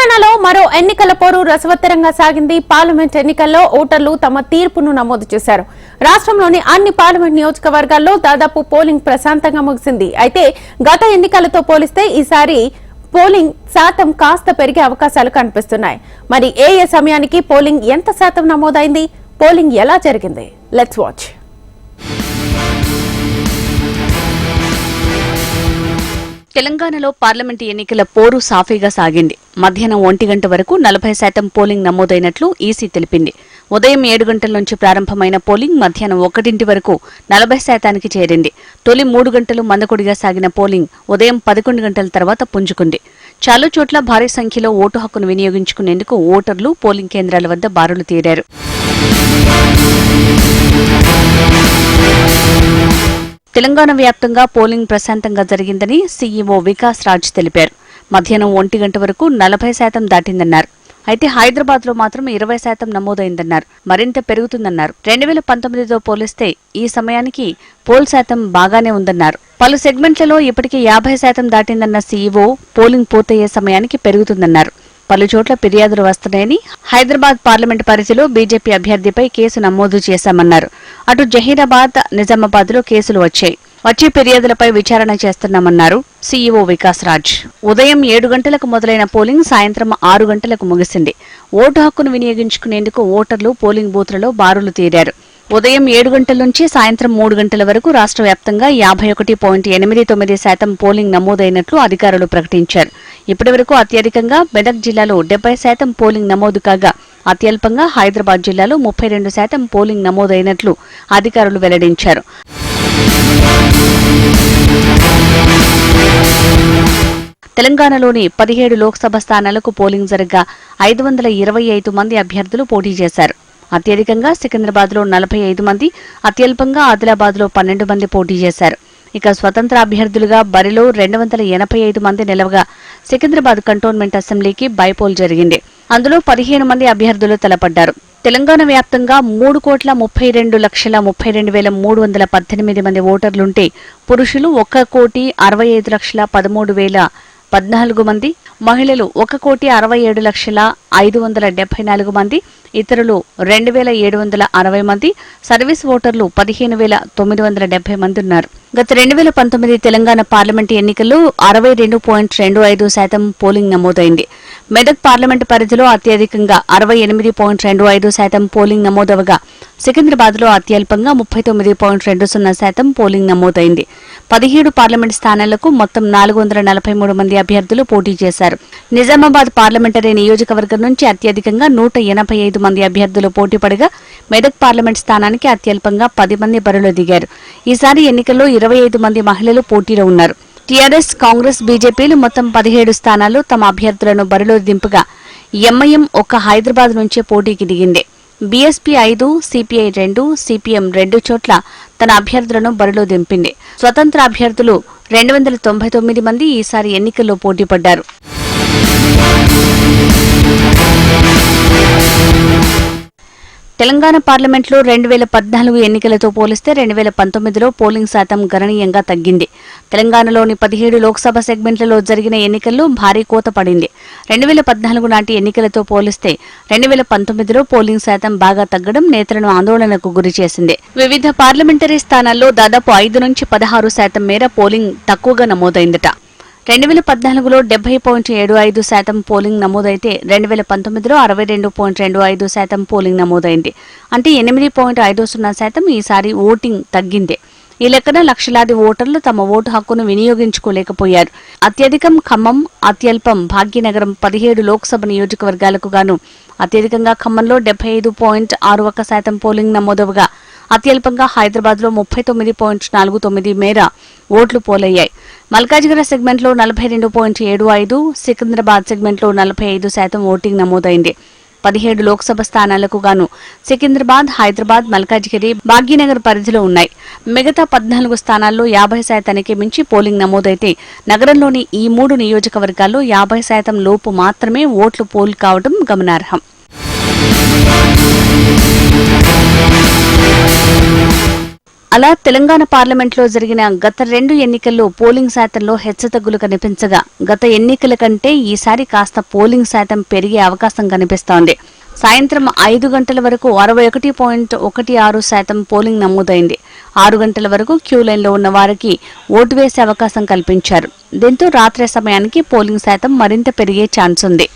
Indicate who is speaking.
Speaker 1: తెలంగాణలో మరో ఎన్నికల పోరు రసవత్తరంగా సాగింది. పార్లమెంట్ ఎన్నికల్లో ఓటర్లు తమ తీర్పును నమోదు చేశారు. రాష్ట్రంలోని అన్ని పార్లమెంట్ నియోజకవర్గాల్లో దాదాపు పోలింగ్ ప్రశాంతంగా ముగిసింది. అయితే గత ఎన్నికలతో పోలిస్తే ఈసారి పోలింగ్ శాతం కాస్త పెరిగే అవకాశాలు కనిపిస్తున్నాయి. మరి ఏ సమయానికి పోలింగ్ ఎంత శాతం నమోదైంది, పోలింగ్ ఎలా జరిగింది, లెట్స్ వాచ్.
Speaker 2: తెలంగాణలో పార్లమెంటు ఎన్నికల పోరు సాఫీగా సాగింది. మధ్యాహ్నం 1 గంట వరకు 40% పోలింగ్ నమోదైనట్లు ఈసీ తెలిపింది. ఉదయం 7 గంటల నుంచి ప్రారంభమైన పోలింగ్ మధ్యాహ్నం 1 వరకు 40% చేరింది. తొలి 3 గంటలు మందకొడిగా సాగిన పోలింగ్ ఉదయం 11 గంటల తర్వాత పుంజుకుంది. చాలా చోట్ల భారీ సంఖ్యలో ఓటు హక్కును వినియోగించుకునేందుకు ఓటర్లు పోలింగ్ కేంద్రాల వద్ద బారులు తీరారు. తెలంగాణ వ్యాప్తంగా పోలింగ్ ప్రశాంతంగా జరిగిందని సీఈఓ వికాస్ రాజ్ తెలిపారు. మధ్యాహ్నం 1 గంట వరకు 40% దాటిందన్నారు. అయితే హైదరాబాద్ లో మాత్రం 20% నమోదైందన్నారు. మరింత పెరుగుతుందన్నారు. 2019తో పోలిస్తే ఈ సమయానికి పోల్ శాతం బాగానే ఉందన్నారు. పలు సెగ్మెంట్లలో ఇప్పటికే 50% దాటిందన్న సీఈఓ పోలింగ్ పూర్తయ్యే సమయానికి పెరుగుతుందన్నారు. పలు చోట్ల ఫిర్యాదులు వస్తున్నాయని, హైదరాబాద్ పార్లమెంటు పరిధిలో బీజేపీ అభ్యర్థిపై కేసు నమోదు చేశామన్నారు. అటు జహీరాబాద్, నిజామాబాద్ లో కేసులు వచ్చాయి. వచ్చే ఫిర్యాదులపై విచారణ చేస్తున్నామన్నారు సీఈఓ వికాస్ రాజ్. ఉదయం 7 గంటలకు మొదలైన పోలింగ్ సాయంత్రం 6 గంటలకు ముగిసింది. ఓటు హక్కును వినియోగించుకునేందుకు ఓటర్లు పోలింగ్ బూత్లలో బారులు తీరారు. ఉదయం 7 గంటల నుంచి సాయంత్రం 3 గంటల వరకు రాష్ట్ర వ్యాప్తంగా 51.89% పోలింగ్ నమోదైనట్లు అధికారులు ప్రకటించారు. ఇప్పటివరకు అత్యధికంగా మెదక్ జిల్లాలో 70% పోలింగ్ నమోదు కాగా, అత్యల్పంగా హైదరాబాద్ జిల్లాలో 32% పోలింగ్ నమోదైనట్లు అధికారులు వెల్లడించారు. తెలంగాణలోని 17 లోక్సభ స్థానాలకు పోలింగ్ జరగ్గా 525 మంది అభ్యర్థులు పోటీ చేశారు. అత్యధికంగా సికింద్రాబాద్ లో 45 మంది, అత్యల్పంగా ఆదిలాబాద్ లో 12 మంది పోటీ చేశారు. ఇక స్వతంత్ర అభ్యర్థులుగా బరిలో 285 మంది నిలవగా, సికింద్రాబాద్ కంటోన్మెంట్ అసెంబ్లీకి బైపోల్ జరిగింది. అందులో 15 మంది అభ్యర్థులు తలపడ్డారు. తెలంగాణ వ్యాప్తంగా 3,32,32,318 మంది ఓటర్లుంటే పురుషులు 1,65,13,014 మంది, మహిళలు 1,67,574 మంది, ఇతరులు 2,760 మంది, సర్వీస్ ఓటర్లు 15,970 మంది ఉన్నారు. గత 2019 తెలంగాణ పార్లమెంటు ఎన్నికల్లో 62.25% పోలింగ్ నమోదైంది. మెదక్ పార్లమెంటు పరిధిలో అత్యధికంగా 68.25% పోలింగ్ నమోదవగా, సికింద్రాబాద్ లో అత్యల్పంగా 39.20% పోలింగ్ నమోదైంది. 17 పార్లమెంటు స్థానాలకు మొత్తం 443 మంది అభ్యర్థులు పోటీ చేశారు. నిజామాబాద్ పార్లమెంటరీ నియోజకవర్గం నుంచి అత్యధికంగా 185 మంది అభ్యర్థులు పోటీపడగా, మెదక్ పార్లమెంట్ స్థానానికి అత్యల్పంగా 10 మంది బరిలో దిగారు. ఈసారి ఎన్నికల్లో 25 మంది మహిళలు పోటీలో ఉన్నారు. టీఆర్ఎస్, కాంగ్రెస్, బీజేపీలు మొత్తం 17 స్థానాల్లో తమ అభ్యర్థులను బరిలో దింపగా, ఎంఐఎం ఒక్క హైదరాబాద్ నుంచే పోటీకి దిగింది. బీఎస్పీ 5, సిపిఐ 2, సిపిఎం 2 చోట్ల తన అభ్యర్థులను బరిలో దింపింది. స్వతంత్ర అభ్యర్థులు 299 మంది ఈసారి ఎన్నికల్లో పోటీపడ్డారు. తెలంగాణ పార్లమెంట్లో 2014 ఎన్నికలతో పోలిస్తే 2019లో పోలింగ్ శాతం గణనీయంగా తగ్గింది. తెలంగాణలోని 17 లోక్సభ సెగ్మెంట్లలో జరిగిన ఎన్నికల్లో భారీ కోత పడింది. 2014 నాటి ఎన్నికలతో పోలిస్తే 2019లో పోలింగ్ శాతం బాగా తగ్గడం నేతలను ఆందోళనకు గురిచేసింది. వివిధ పార్లమెంటరీ స్థానాల్లో దాదాపు 5 నుంచి 16% మేర పోలింగ్ తక్కువగా నమోదైందట. 2014లో 70.75% పోలింగ్ నమోదైతే 2019లో 62.25% పోలింగ్ నమోదైంది. అంటే 8.50% ఈసారి ఓటింగ్ తగ్గింది. ఈ లెక్కన లక్షలాది ఓటర్లు తమ ఓటు హక్కును వినియోగించుకోలేకపోయారు. అత్యధికం ఖమ్మం, అత్యల్పం భాగ్యనగరం 17 లోక్సభ నియోజకవర్గాలకు గాను అత్యధికంగా ఖమ్మంలో 75.61% పోలింగ్ నమోదవగా, అత్యల్పంగా హైదరాబాద్ లో 39.49 మేర ఓట్లు పోలయ్యాయి. మల్కాజిగిరి సెగ్మెంట్లో 42.75, సికింద్రాబాద్ సెగ్మెంట్లో 45% ఓటింగ్ నమోదైంది. 17 లోక్సభ స్థానాలకు గాను సికింద్రాబాద్, హైదరాబాద్, మల్కాజిగిరి, భాగ్యనగర్ పరిధిలో ఉన్నాయి. మిగతా 14 స్థానాల్లో 50%కి మించి పోలింగ్ నమోదైతే, నగరంలోని ఈ 3 నియోజకవర్గాల్లో 50% లోపు మాత్రమే ఓట్లు పోల్ కావడం గమనార్హం. అలా తెలంగాణ పార్లమెంట్లో జరిగిన గత 2 ఎన్నికల్లో పోలింగ్ శాతంలో హెచ్చుతగ్గులు కనిపించగా గత ఎన్నికల కంటే ఈసారి కాస్త పోలింగ్ శాతం పెరిగే అవకాశం కనిపిస్తోంది. సాయంత్రం 5 గంటల వరకు 61.16% పోలింగ్ నమోదైంది. 6 గంటల వరకు క్యూ లైన్లో ఉన్న వారికి ఓటు వేసే అవకాశం కల్పించారు. దీంతో రాత్రి సమయానికి పోలింగ్ శాతం మరింత పెరిగే ఛాన్స్ ఉంది.